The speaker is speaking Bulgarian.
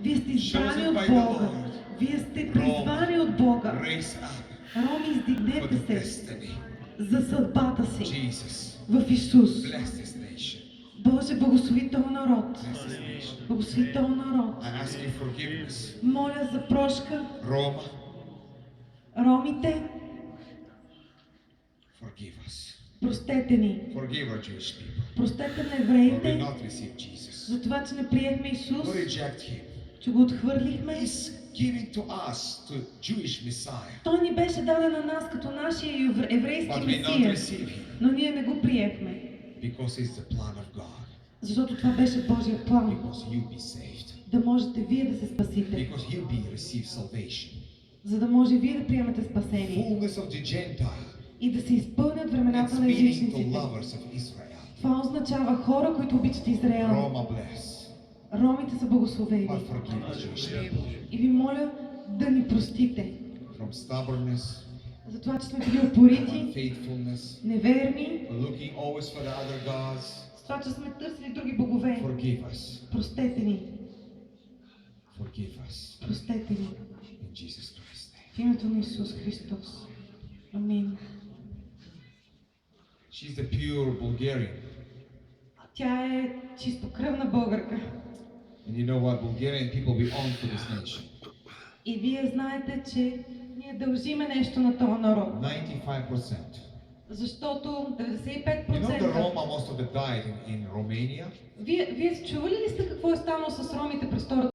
Вие сте избрани chosen от by the Бога. Lord. Вие сте призвани от Бога. Raise up Роми, for издигнете the се destiny. за съдбата си Jesus, в Исус. bless this nation. Боже, благослови този народ. Bless this nation. Благослови този народ. I ask you forgiveness. Моля за прошка. Roma, Ромите, forgive us. простете ни. Forgive our Jewish people. Простете на For we евреите not receive Jesus. за това, че не приехме Исус, To reject him. че го отхвърлихме. He's given to us, to Jewish Messiah. Той ни беше даден на нас като нашия еврейски But we not месия, receive him. но ние не го приехме, Because it's the plan of God. защото това беше Божия план, Because you be saved. да можете вие да се спасите, Because you be receive salvation. за да може вие да приемете спасение Fullness of the Gentile. и да се изпълнят времената It's на meaning to езичниците. lovers of Israel. Това означава хора, които обичат Израел. Roma bless. Ромите са благословени. But forgive us, Jewish people. И ви моля да ни простите From stubbornness, за това, че сме били from упорити, unfaithfulness, неверни, for looking always for the other gods. с това, че сме търсили други богове. Forgive us. Простете ни, Forgive us. простете ни. In Jesus Christ's name. В името на Исус Христос. Амин. She's the pure Bulgarian. Тя е чистокръвна българка. And you know what? Bulgarian people belong to this nation. И вие знаете, че ние дължиме нещо на този народ. 95%. Защото You know the 95%. Roma most of them died in Romania? Вие чували ли сте какво е станало с ромите през Втората